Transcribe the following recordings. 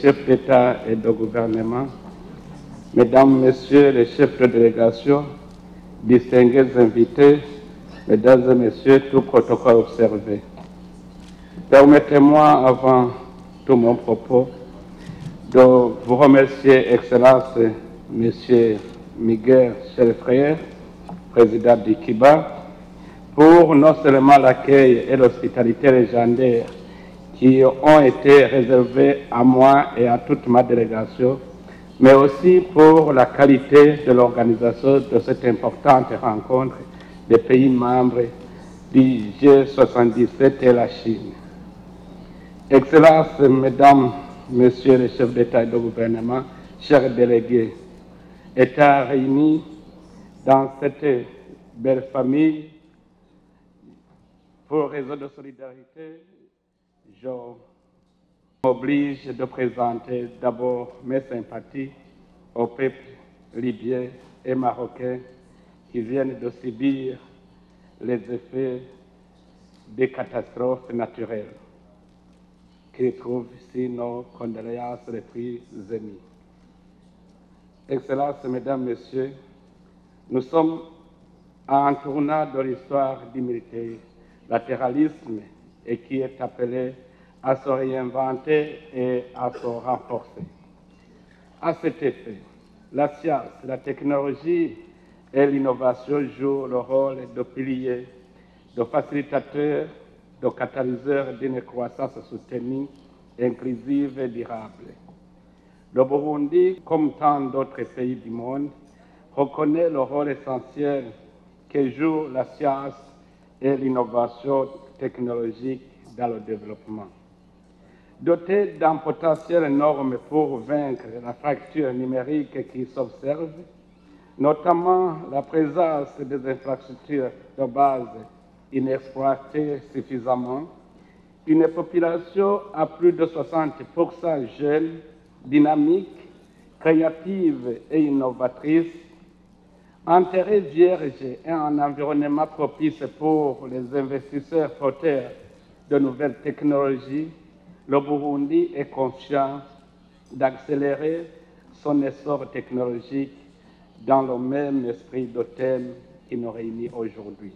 Chefs d'État et de gouvernement, Mesdames, Messieurs les chefs de délégation, distingués invités, Mesdames et Messieurs, tout protocole observé. Permettez-moi, avant tout mon propos, de vous remercier, Excellence, Monsieur Miguel Chelfreyer, président d'IKIBA, pour non seulement l'accueil et l'hospitalité légendaire qui ont été réservés à moi et à toute ma délégation, mais aussi pour la qualité de l'organisation de cette importante rencontre des pays membres du G77 et la Chine. Excellences, Mesdames, Messieurs les chefs d'État et de gouvernement, chers délégués, États réunis dans cette belle famille, pour raison de solidarité, je m'oblige de présenter d'abord mes sympathies au peuple libyen et marocain qui viennent de subir les effets des catastrophes naturelles, qui trouvent ici nos condoléances les plus émues. Excellences, Mesdames, Messieurs, nous sommes à un tournant de l'histoire du multilatéralisme et qui est appelé à se réinventer et à se renforcer. À cet effet, la science, la technologie et l'innovation jouent le rôle de pilier, de facilitateur, de catalyseur d'une croissance soutenue, inclusive et durable. Le Burundi, comme tant d'autres pays du monde, reconnaît le rôle essentiel que joue la science et l'innovation technologique dans le développement. Doté d'un potentiel énorme pour vaincre la fracture numérique qui s'observe, notamment la présence des infrastructures de base inexploitées suffisamment, une population à plus de 60% jeune, dynamique, créative et innovatrice, un terrain vierge et un environnement propice pour les investisseurs porteurs de nouvelles technologies, le Burundi est conscient d'accélérer son essor technologique dans le même esprit de thème qui nous réunit aujourd'hui.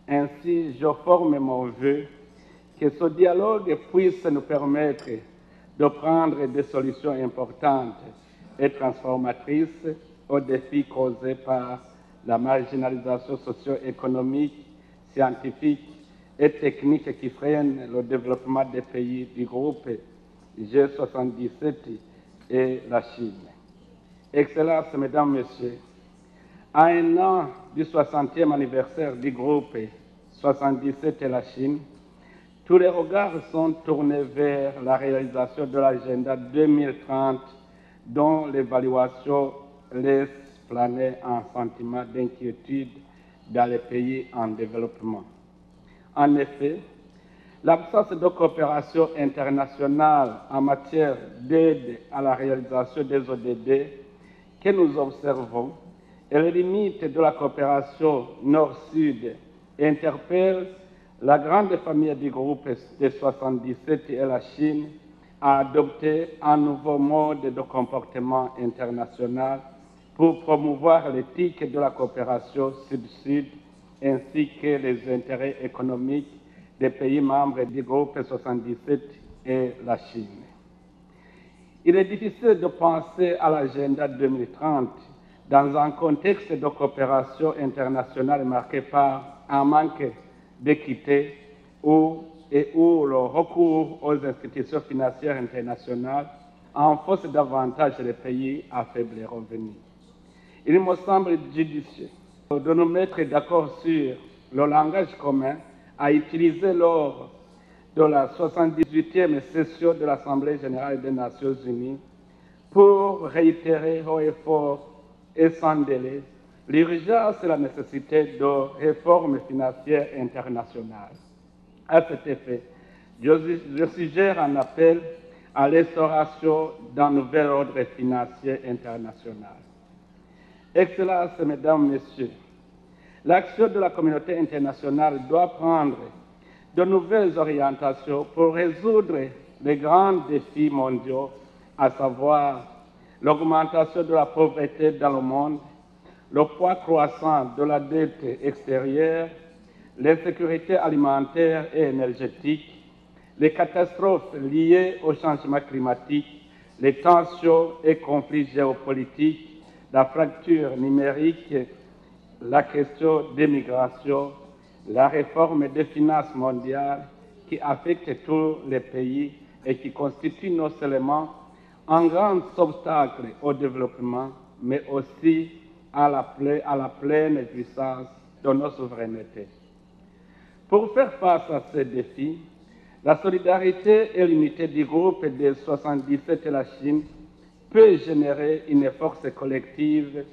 Ainsi, je forme mon vœu que ce dialogue puisse nous permettre de prendre des solutions importantes et transformatrices aux défis causés par la marginalisation socio-économique, scientifique et technique qui freinent le développement des pays du groupe G77 et la Chine. Excellences, Mesdames, Messieurs, à un an du 60e anniversaire du groupe 77 et la Chine, tous les regards sont tournés vers la réalisation de l'agenda 2030 dont l'évaluation laisse planer un sentiment d'inquiétude dans les pays en développement. En effet, l'absence de coopération internationale en matière d'aide à la réalisation des ODD que nous observons et les limites de la coopération nord-sud interpellent la grande famille du groupe des 77 et la Chine à adopter un nouveau mode de comportement international pour promouvoir l'éthique de la coopération sud-sud ainsi que les intérêts économiques des pays membres du groupe 77 et la Chine. Il est difficile de penser à l'agenda 2030 dans un contexte de coopération internationale marqué par un manque d'équité où le recours aux institutions financières internationales enfonce davantage les pays à faible revenu. Il me semble judicieux de nous mettre d'accord sur le langage commun à utiliser lors de la 78e session de l'Assemblée générale des Nations unies pour réitérer haut et fort et sans délai l'urgence et la nécessité de réformes financières internationales. À cet effet, je suggère un appel à l'instauration d'un nouvel ordre financier international. Excellences, Mesdames, Messieurs, l'action de la communauté internationale doit prendre de nouvelles orientations pour résoudre les grands défis mondiaux, à savoir l'augmentation de la pauvreté dans le monde, le poids croissant de la dette extérieure, l'insécurité alimentaire et énergétique, les catastrophes liées au changement climatique, les tensions et conflits géopolitiques, la fracture numérique, la question des migrations, la réforme des finances mondiales qui affecte tous les pays et qui constitue non seulement un grand obstacle au développement, mais aussi à la pleine puissance de nos souverainetés. Pour faire face à ces défis, la solidarité et l'unité du groupe des 77 et la Chine peut générer une force collective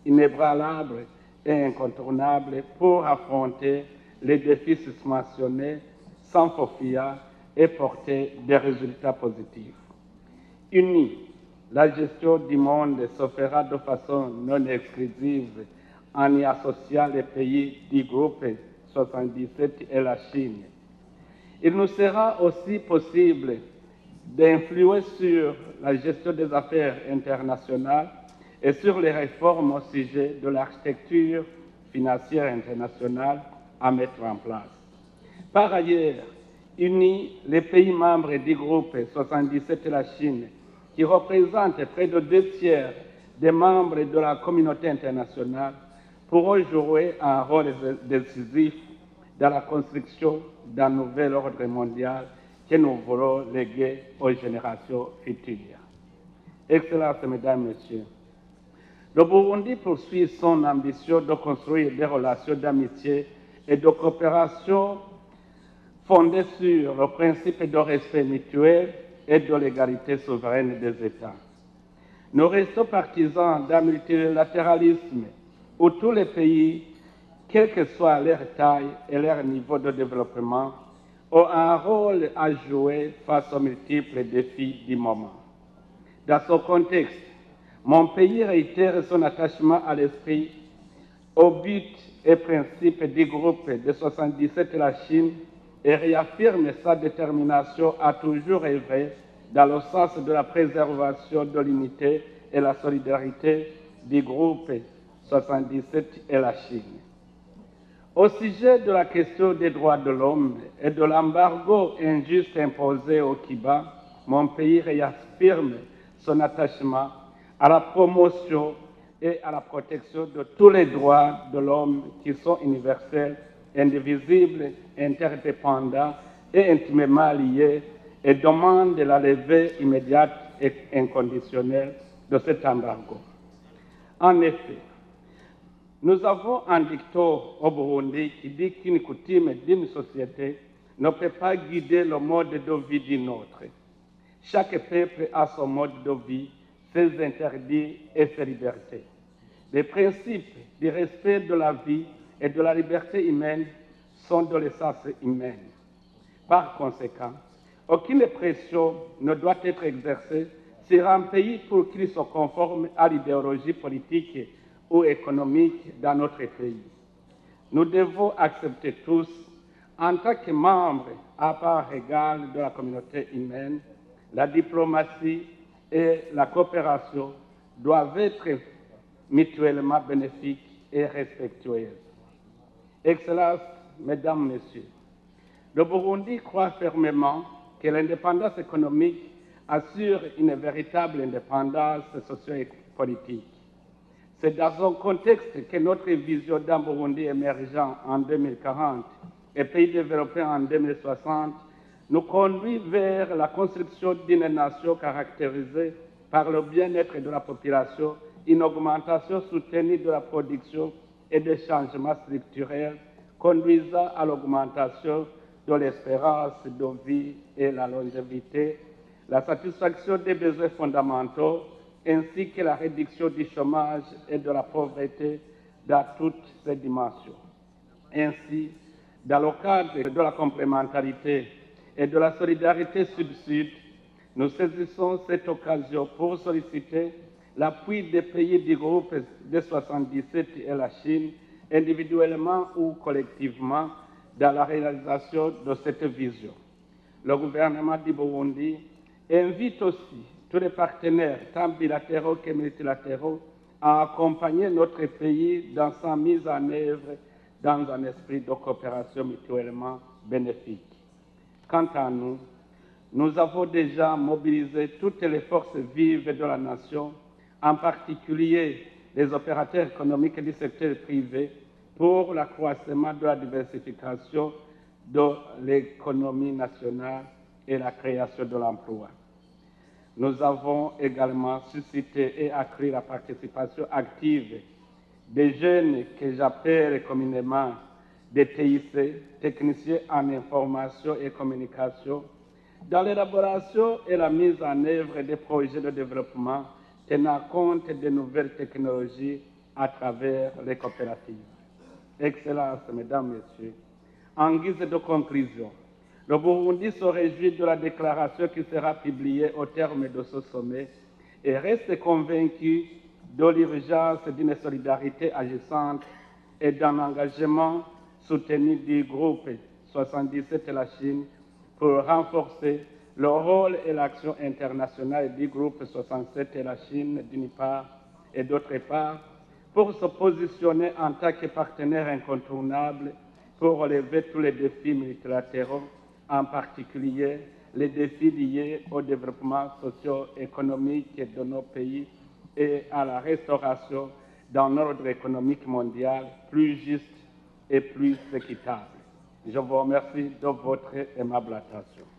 inébranlable et incontournable pour affronter les défis susmentionnés sans faufillar et porter des résultats positifs. Unis, la gestion du monde se fera de façon non exclusive en y associant les pays du groupe 77 et la Chine. Il nous sera aussi possible d'influer sur la gestion des affaires internationales et sur les réformes au sujet de l'architecture financière internationale à mettre en place. Par ailleurs, unis, les pays membres du groupe 77 et la Chine, qui représentent près de 2/3 des membres de la communauté internationale, pourront jouer un rôle décisif dans la construction d'un nouvel ordre mondial que nous voulons léguer aux générations futures. Excellences, Mesdames, Messieurs, le Burundi poursuit son ambition de construire des relations d'amitié et de coopération fondées sur le principe de respect mutuel et de l'égalité souveraine des États. Nous restons partisans d'un multilatéralisme où tous les pays, quelle que soit leur taille et leur niveau de développement, ont un rôle à jouer face aux multiples défis du moment. Dans ce contexte, mon pays réitère son attachement à l'esprit, au but et principe du groupe de 77 et la Chine et réaffirme sa détermination à toujours œuvrer dans le sens de la préservation de l'unité et la solidarité du groupe 77 et la Chine. Au sujet de la question des droits de l'homme et de l'embargo injuste imposé au Kiba, mon pays réaffirme son attachement à la promotion et à la protection de tous les droits de l'homme qui sont universels, indivisibles, interdépendants et intimement liés et demande la levée immédiate et inconditionnelle de cet embargo. En effet, nous avons un dicton au Burundi qui dit qu'une coutume d'une société ne peut pas guider le mode de vie d'une autre. Chaque peuple a son mode de vie, ses interdits et ses libertés. Les principes du respect de la vie et de la liberté humaine sont de l'essence humaine. Par conséquent, aucune pression ne doit être exercée sur un pays pour qu'il se conforme à l'idéologie politique ou économique dans notre pays. Nous devons accepter tous, en tant que membres à part égale de la communauté humaine, la diplomatie et la coopération doivent être mutuellement bénéfiques et respectueuses. Excellences, Mesdames, Messieurs, le Burundi croit fermement que l'indépendance économique assure une véritable indépendance socio-politique. C'est dans un contexte que notre vision d'un Burundi émergent en 2040 et pays développé en 2060 nous conduit vers la construction d'une nation caractérisée par le bien-être de la population, une augmentation soutenue de la production et des changements structurels conduisant à l'augmentation de l'espérance de vie et la longévité, la satisfaction des besoins fondamentaux, ainsi que la réduction du chômage et de la pauvreté dans toutes ses dimensions. Ainsi, dans le cadre de la complémentarité et de la solidarité sud-sud, nous saisissons cette occasion pour solliciter l'appui des pays du groupe des 77 et la Chine, individuellement ou collectivement, dans la réalisation de cette vision. Le gouvernement du Burundi invite aussi tous les partenaires, tant bilatéraux que multilatéraux, à accompagner notre pays dans sa mise en œuvre dans un esprit de coopération mutuellement bénéfique. Quant à nous, nous avons déjà mobilisé toutes les forces vives de la nation, en particulier les opérateurs économiques du secteur privé, pour l'accroissement de la diversification de l'économie nationale et la création de l'emploi. Nous avons également suscité et accru la participation active des jeunes que j'appelle communément des TIC, techniciens en information et communication, dans l'élaboration et la mise en œuvre des projets de développement tenant compte des nouvelles technologies à travers les coopératives. Excellences, Mesdames, Messieurs, en guise de conclusion, le Burundi se réjouit de la déclaration qui sera publiée au terme de ce sommet et reste convaincu de l'urgence d'une solidarité agissante et d'un engagement soutenu du groupe 77 et la Chine pour renforcer le rôle et l'action internationale du groupe 67 et la Chine d'une part et d'autre part pour se positionner en tant que partenaire incontournable pour relever tous les défis multilatéraux, en particulier les défis liés au développement socio-économique de nos pays et à la restauration d'un ordre économique mondial plus juste et plus équitable. Je vous remercie de votre aimable attention.